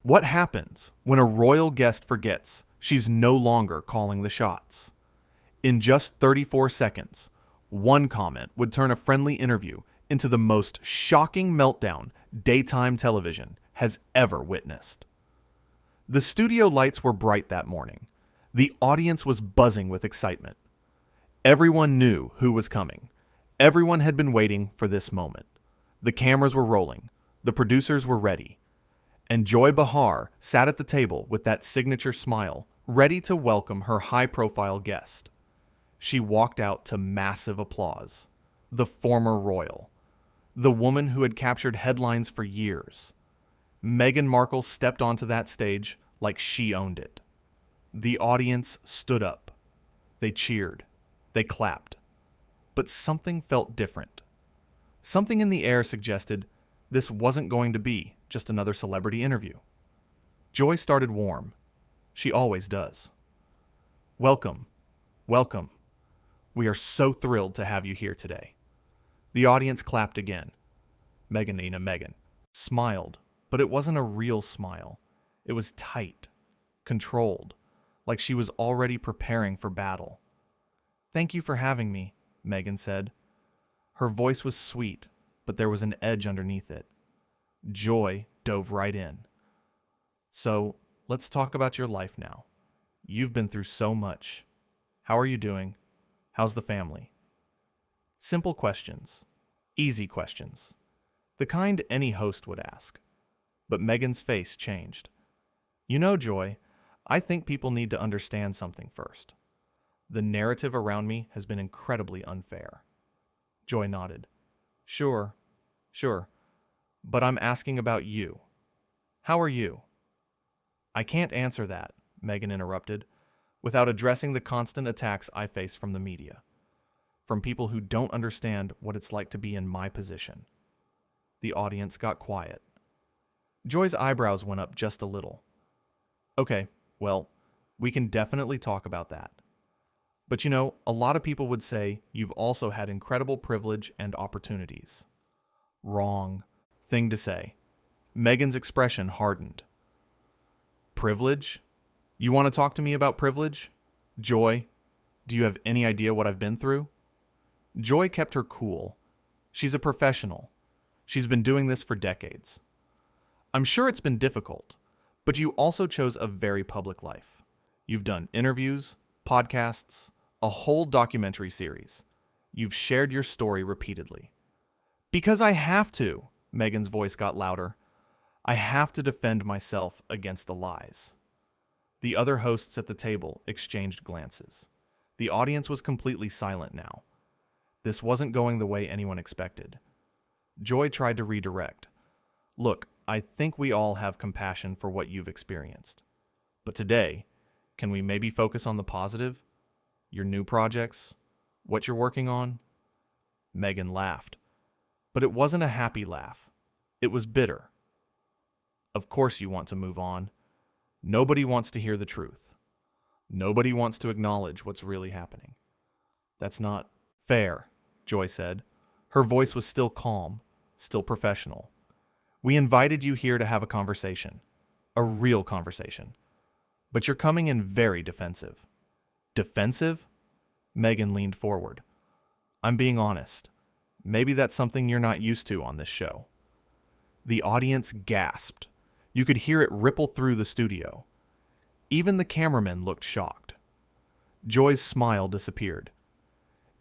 What happens when a royal guest forgets she's no longer calling the shots? In just 34 seconds, one comment would turn a friendly interview into the most shocking meltdown daytime television has ever witnessed. The studio lights were bright that morning. The audience was buzzing with excitement. Everyone knew who was coming. Everyone had been waiting for this moment. The cameras were rolling. The producers were ready. And Joy Behar sat at the table with that signature smile, ready to welcome her high-profile guest. She walked out to massive applause. The former royal. The woman who had captured headlines for years. Meghan Markle stepped onto that stage like she owned it. The audience stood up. They cheered. They clapped. But something felt different. Something in the air suggested this wasn't going to be just another celebrity interview. Joy started warm. She always does. Welcome. Welcome. We are so thrilled to have you here today. The audience clapped again. Meghan smiled, but it wasn't a real smile. It was tight, controlled, like she was already preparing for battle. Thank you for having me, Meghan said. Her voice was sweet, but there was an edge underneath it. Joy dove right in. So, let's talk about your life now. You've been through so much. How are you doing? How's the family? Simple questions. Easy questions. The kind any host would ask. But Meghan's face changed. You know, Joy, I think people need to understand something first. The narrative around me has been incredibly unfair. Joy nodded. Sure. But I'm asking about you. How are you? I can't answer that, Meghan interrupted, without addressing the constant attacks I face from the media. From people who don't understand what it's like to be in my position. The audience got quiet. Joy's eyebrows went up just a little. Okay, well, we can definitely talk about that. But you know, a lot of people would say you've also had incredible privilege and opportunities. Wrong thing to say. Meghan's expression hardened. Privilege? You want to talk to me about privilege? Joy, do you have any idea what I've been through? Joy kept her cool. She's a professional. She's been doing this for decades. I'm sure it's been difficult, but you also chose a very public life. You've done interviews, podcasts, a whole documentary series. You've shared your story repeatedly. Because I have to, Meghan's voice got louder. I have to defend myself against the lies. The other hosts at the table exchanged glances. The audience was completely silent now. This wasn't going the way anyone expected. Joy tried to redirect. Look, I think we all have compassion for what you've experienced. But today, can we maybe focus on the positive? Your new projects? What you're working on? Meghan laughed. But it wasn't a happy laugh. It was bitter. Of course you want to move on. Nobody wants to hear the truth. Nobody wants to acknowledge what's really happening. That's not fair, Joy said. Her voice was still calm, still professional. We invited you here to have a conversation. A real conversation. But you're coming in very defensive. Defensive? Meghan leaned forward. I'm being honest. Maybe that's something you're not used to on this show. The audience gasped. You could hear it ripple through the studio. Even the cameramen looked shocked. Joy's smile disappeared.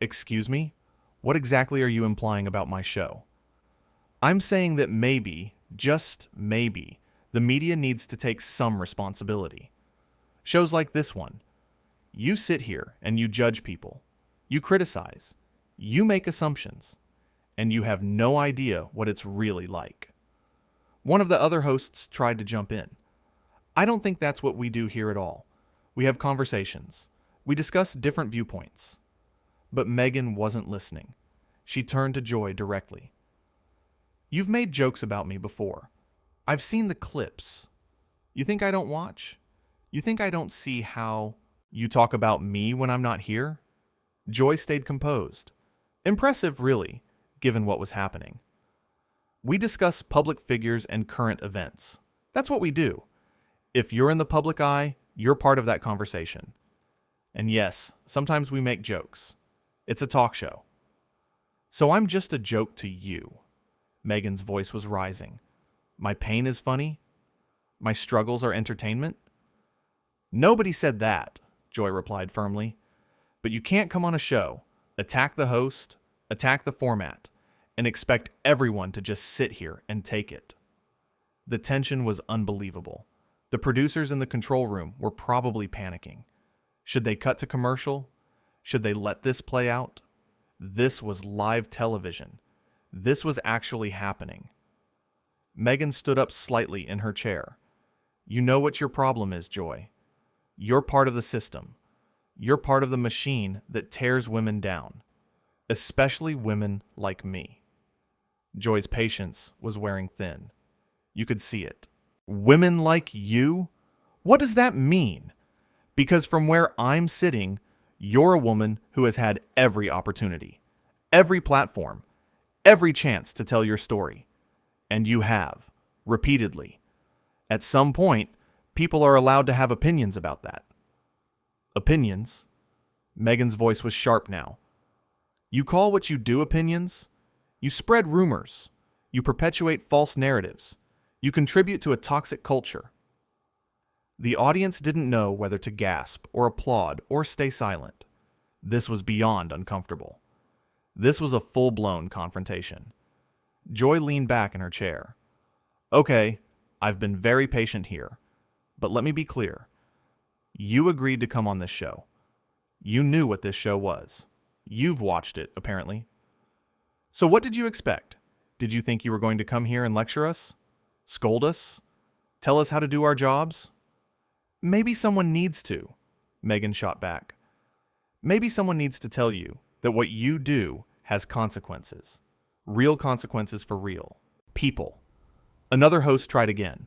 Excuse me? What exactly are you implying about my show? I'm saying that maybe, just maybe, the media needs to take some responsibility. Shows like this one. You sit here and you judge people. You criticize. You make assumptions. And you have no idea what it's really like. One of the other hosts tried to jump in. I don't think that's what we do here at all. We have conversations. We discuss different viewpoints. But Meghan wasn't listening. She turned to Joy directly. You've made jokes about me before. I've seen the clips. You think I don't watch? You think I don't see how you talk about me when I'm not here? Joy stayed composed. Impressive, really, given what was happening. We discuss public figures and current events. That's what we do. If you're in the public eye, you're part of that conversation. And yes, sometimes we make jokes. It's a talk show. So I'm just a joke to you. Meghan's voice was rising. My pain is funny? My struggles are entertainment? Nobody said that, Joy replied firmly. But you can't come on a show, attack the host, attack the format, and expect everyone to just sit here and take it. The tension was unbelievable. The producers in the control room were probably panicking. Should they cut to commercial? Should they let this play out? This was live television. This was actually happening. Meghan stood up slightly in her chair. You know what your problem is, Joy. You're part of the system. You're part of the machine that tears women down, especially women like me. Joy's patience was wearing thin. You could see it. Women like you? What does that mean? Because from where I'm sitting, you're a woman who has had every opportunity, every platform, every chance to tell your story. And you have, repeatedly. At some point, people are allowed to have opinions about that. Opinions? Meghan's voice was sharp now. You call what you do opinions? You spread rumors. You perpetuate false narratives. You contribute to a toxic culture. The audience didn't know whether to gasp or applaud or stay silent. This was beyond uncomfortable. This was a full-blown confrontation. Joy leaned back in her chair. Okay, I've been very patient here, but let me be clear. You agreed to come on this show. You knew what this show was. You've watched it, apparently. So what did you expect? Did you think you were going to come here and lecture us? Scold us? Tell us how to do our jobs? Maybe someone needs to, Meghan shot back. Maybe someone needs to tell you that what you do has consequences. Real consequences for real people. Another host tried again.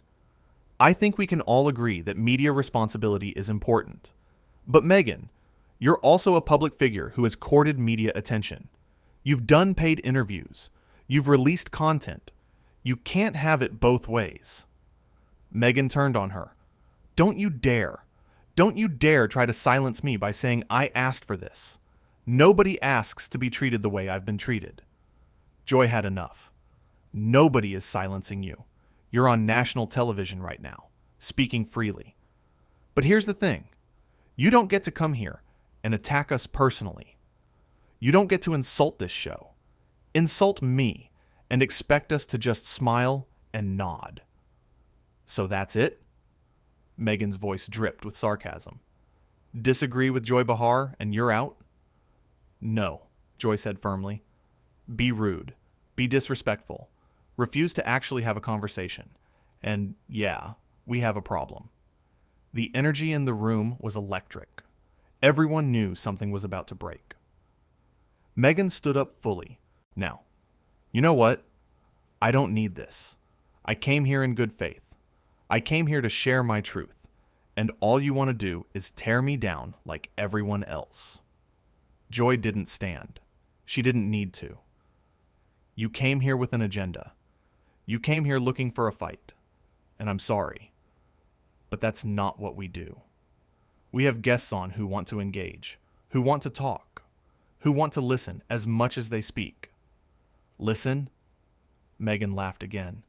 I think we can all agree that media responsibility is important. But Meghan, you're also a public figure who has courted media attention. You've done paid interviews. You've released content. You can't have it both ways. Meghan turned on her. Don't you dare. Don't you dare try to silence me by saying I asked for this. Nobody asks to be treated the way I've been treated. Joy had enough. Nobody is silencing you. You're on national television right now, speaking freely. But here's the thing. You don't get to come here and attack us personally. You don't get to insult this show. Insult me and expect us to just smile and nod. So that's it? Meghan's voice dripped with sarcasm. Disagree with Joy Behar and you're out? No, Joy said firmly. Be rude. Be disrespectful. Refuse to actually have a conversation. And yeah, we have a problem. The energy in the room was electric. Everyone knew something was about to break. Meghan stood up fully. Now, you know what? I don't need this. I came here in good faith. I came here to share my truth. And all you want to do is tear me down like everyone else. Joy didn't stand. She didn't need to. You came here with an agenda. You came here looking for a fight. And I'm sorry. But that's not what we do. We have guests on who want to engage, who want to talk, who want to listen as much as they speak. Listen? Meghan laughed again.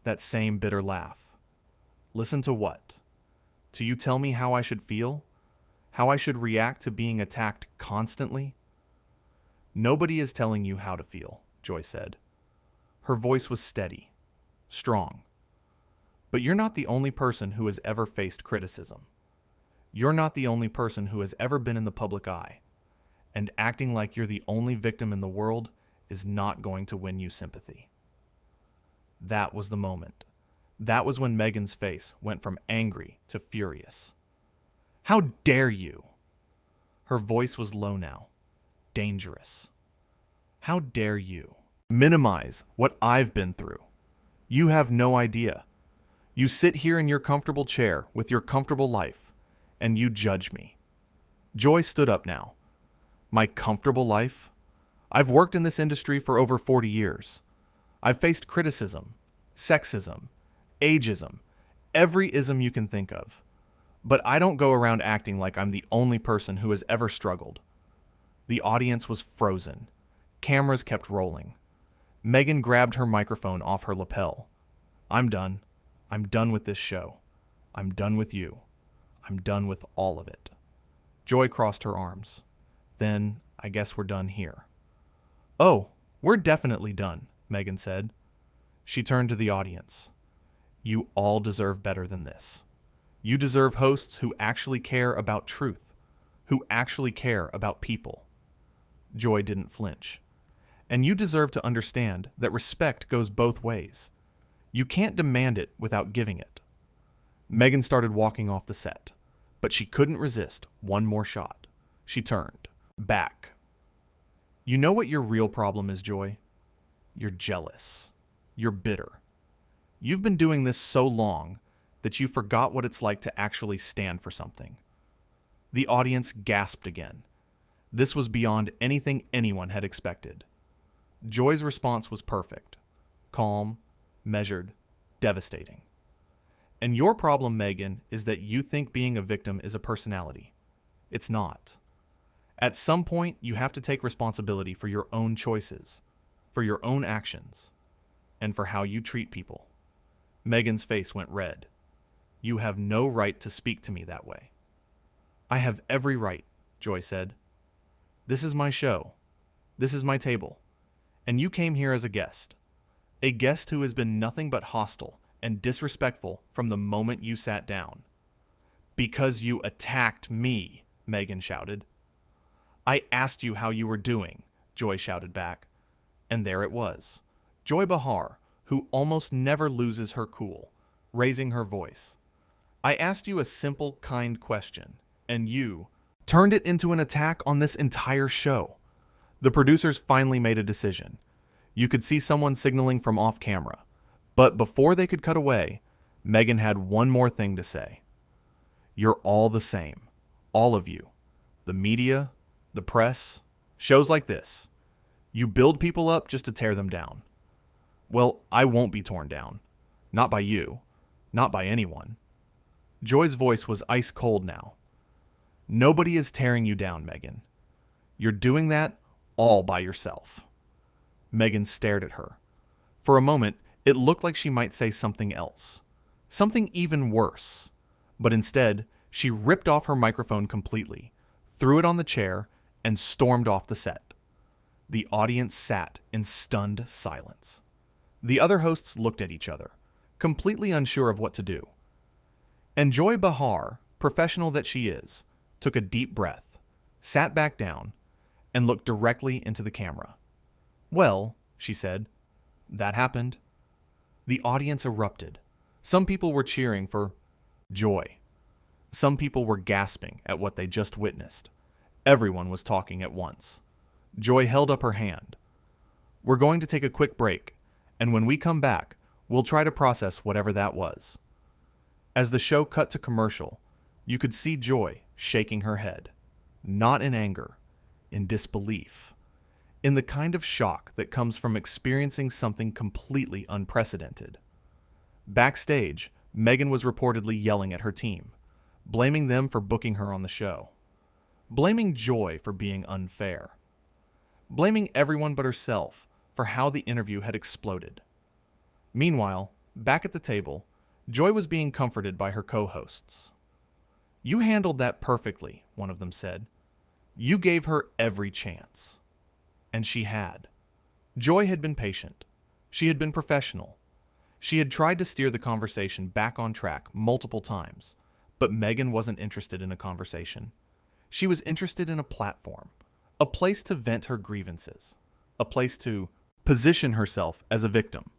That same bitter laugh. Listen to what? Do you tell me how I should feel? How I should react to being attacked constantly? Nobody is telling you how to feel, Joy said. Her voice was steady, strong. But you're not the only person who has ever faced criticism. You're not the only person who has ever been in the public eye. And acting like you're the only victim in the world is not going to win you sympathy. That was the moment. That was when Meghan's face went from angry to furious. How dare you? Her voice was low now, dangerous. How dare you minimize what I've been through? You have no idea. You sit here in your comfortable chair with your comfortable life, and you judge me. Joy stood up now. My comfortable life? I've worked in this industry for over 40 years. I've faced criticism, sexism, ageism, every ism you can think of. But I don't go around acting like I'm the only person who has ever struggled. The audience was frozen. Cameras kept rolling. Meghan grabbed her microphone off her lapel. I'm done. I'm done with this show. I'm done with you. I'm done with all of it. Joy crossed her arms. Then, I guess we're done here. Oh, we're definitely done, Meghan said. She turned to the audience. You all deserve better than this. You deserve hosts who actually care about truth, who actually care about people. Joy didn't flinch. And you deserve to understand that respect goes both ways. You can't demand it without giving it. Meghan started walking off the set, but she couldn't resist one more shot. She turned back. You know what your real problem is, Joy? You're jealous. You're bitter. You've been doing this so long that you forgot what it's like to actually stand for something. The audience gasped again. This was beyond anything anyone had expected. Joy's response was perfect. Calm, measured, devastating. And your problem, Meghan, is that you think being a victim is a personality. It's not. At some point, you have to take responsibility for your own choices, for your own actions, and for how you treat people. Meghan's face went red. You have no right to speak to me that way. I have every right, Joy said. This is my show. This is my table. And you came here as a guest. A guest who has been nothing but hostile and disrespectful from the moment you sat down. Because you attacked me, Meghan shouted. I asked you how you were doing, Joy shouted back. And there it was. Joy Behar, who almost never loses her cool, raising her voice. I asked you a simple, kind question, and you turned it into an attack on this entire show. The producers finally made a decision. You could see someone signaling from off camera. But before they could cut away, Meghan had one more thing to say. You're all the same. All of you. The media, the press, shows like this. You build people up just to tear them down. Well, I won't be torn down. Not by you. Not by anyone. Joy's voice was ice cold now. Nobody is tearing you down, Meghan. You're doing that all by yourself. Meghan stared at her. For a moment, it looked like she might say something else. Something even worse. But instead, she ripped off her microphone completely, threw it on the chair, and stormed off the set. The audience sat in stunned silence. The other hosts looked at each other, completely unsure of what to do. And Joy Behar, professional that she is, took a deep breath, sat back down, and looked directly into the camera. Well, she said, that happened. The audience erupted. Some people were cheering for Joy. Some people were gasping at what they just witnessed. Everyone was talking at once. Joy held up her hand. We're going to take a quick break, and when we come back, we'll try to process whatever that was. As the show cut to commercial, you could see Joy shaking her head. Not in anger, in disbelief. In the kind of shock that comes from experiencing something completely unprecedented. Backstage, Meghan was reportedly yelling at her team, blaming them for booking her on the show. Blaming Joy for being unfair. Blaming everyone but herself for how the interview had exploded. Meanwhile, back at the table, Joy was being comforted by her co-hosts. You handled that perfectly, one of them said. You gave her every chance. And she had. Joy had been patient. She had been professional. She had tried to steer the conversation back on track multiple times, but Meghan wasn't interested in a conversation. She was interested in a platform, a place to vent her grievances, a place to position herself as a victim.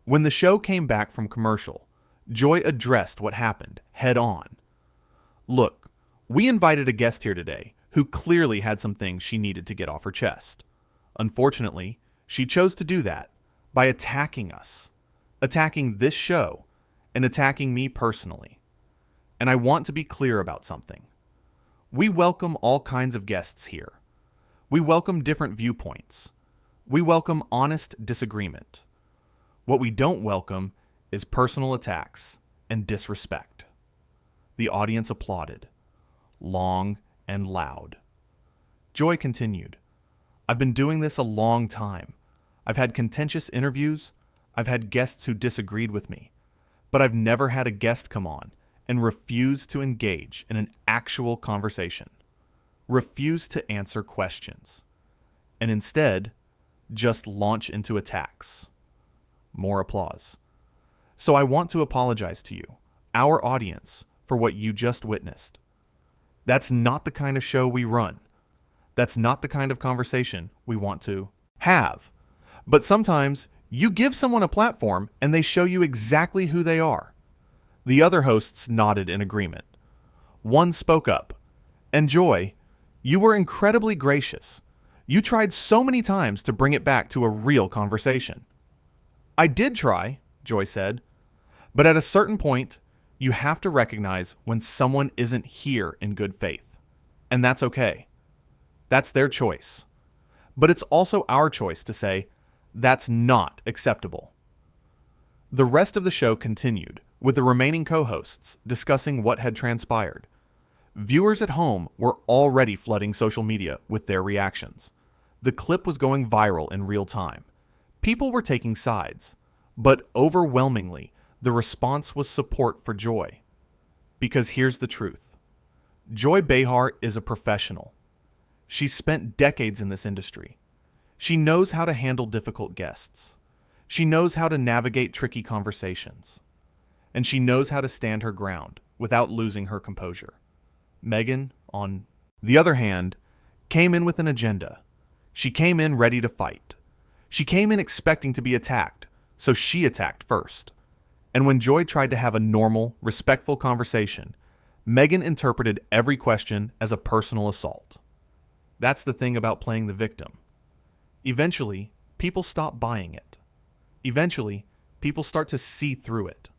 When the show came back from commercial, Joy addressed what happened head on. Look, we invited a guest here today who clearly had some things she needed to get off her chest. Unfortunately, she chose to do that by attacking us, attacking this show, and attacking me personally. And I want to be clear about something. We welcome all kinds of guests here. We welcome different viewpoints. We welcome honest disagreement. What we don't welcome is personal attacks and disrespect. The audience applauded, long and loud. Joy continued, "I've been doing this a long time. I've had contentious interviews. I've had guests who disagreed with me. But I've never had a guest come on and refuse to engage in an actual conversation, refuse to answer questions, and instead just launch into attacks." More applause. "So I want to apologize to you, our audience, for what you just witnessed. That's not the kind of show we run. That's not the kind of conversation we want to have. But sometimes you give someone a platform and they show you exactly who they are." The other hosts nodded in agreement. One spoke up, "And Joy, you were incredibly gracious. You tried so many times to bring it back to a real conversation." "I did try," Joy said, "but at a certain point, you have to recognize when someone isn't here in good faith. And that's okay. That's their choice. But it's also our choice to say, that's not acceptable." The rest of the show continued, with the remaining co-hosts discussing what had transpired. Viewers at home were already flooding social media with their reactions. The clip was going viral in real time. People were taking sides, but overwhelmingly, the response was support for Joy. Because here's the truth. Joy Behar is a professional. She's spent decades in this industry. She knows how to handle difficult guests. She knows how to navigate tricky conversations. And she knows how to stand her ground without losing her composure. Meghan, on the other hand, came in with an agenda. She came in ready to fight. She came in expecting to be attacked, so she attacked first. And when Joy tried to have a normal, respectful conversation, Meghan interpreted every question as a personal assault. That's the thing about playing the victim. Eventually, people stop buying it. Eventually, people start to see through it.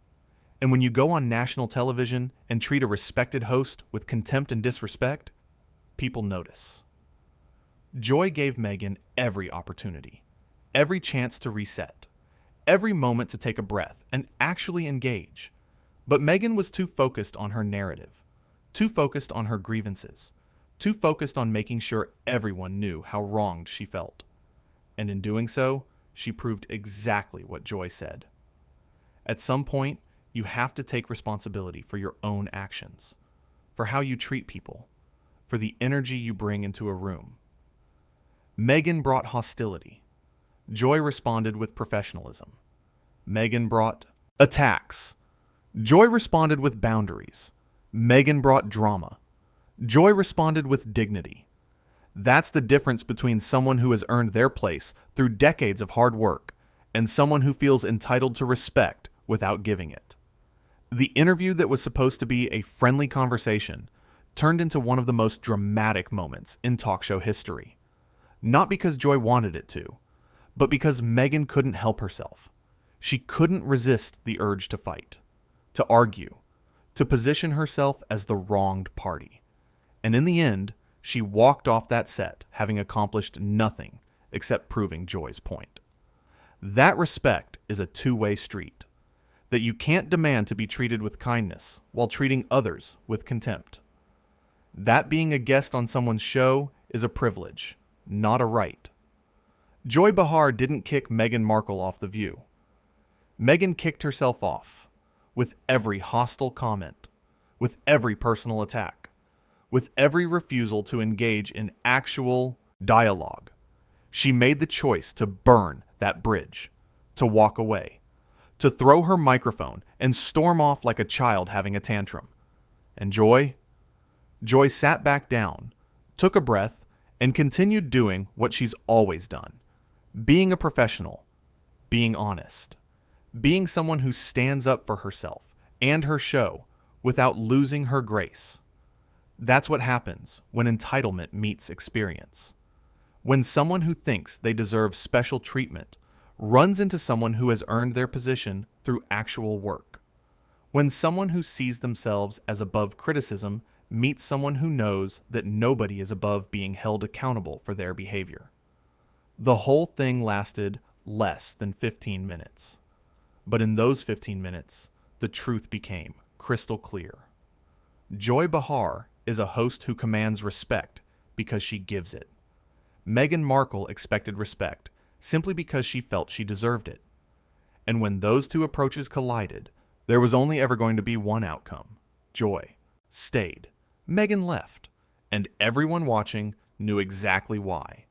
And when you go on national television and treat a respected host with contempt and disrespect, people notice. Joy gave Meghan every opportunity, every chance to reset, every moment to take a breath and actually engage. But Meghan was too focused on her narrative, too focused on her grievances, too focused on making sure everyone knew how wronged she felt. And in doing so, she proved exactly what Joy said. At some point, you have to take responsibility for your own actions, for how you treat people, for the energy you bring into a room. Meghan brought hostility. Joy responded with professionalism. Meghan brought attacks. Joy responded with boundaries. Meghan brought drama. Joy responded with dignity. That's the difference between someone who has earned their place through decades of hard work and someone who feels entitled to respect without giving it. The interview that was supposed to be a friendly conversation turned into one of the most dramatic moments in talk show history. Not because Joy wanted it to, but because Meghan couldn't help herself. She couldn't resist the urge to fight, to argue, to position herself as the wronged party. And in the end, she walked off that set having accomplished nothing except proving Joy's point. That respect is a two-way street, that you can't demand to be treated with kindness while treating others with contempt. That being a guest on someone's show is a privilege, not a right. Joy Behar didn't kick Meghan Markle off The View. Meghan kicked herself off, with every hostile comment, with every personal attack, with every refusal to engage in actual dialogue. She made the choice to burn that bridge, to walk away, to throw her microphone and storm off like a child having a tantrum. And Joy sat back down, took a breath, and continued doing what she's always done. Being a professional, being honest, being someone who stands up for herself and her show without losing her grace. That's what happens when entitlement meets experience. When someone who thinks they deserve special treatment runs into someone who has earned their position through actual work. When someone who sees themselves as above criticism meets someone who knows that nobody is above being held accountable for their behavior. The whole thing lasted less than 15 minutes. But in those 15 minutes, the truth became crystal clear. Joy Behar is a host who commands respect because she gives it. Meghan Markle expected respect simply because she felt she deserved it. And when those two approaches collided, there was only ever going to be one outcome. Joy stayed. Meghan left. And everyone watching knew exactly why.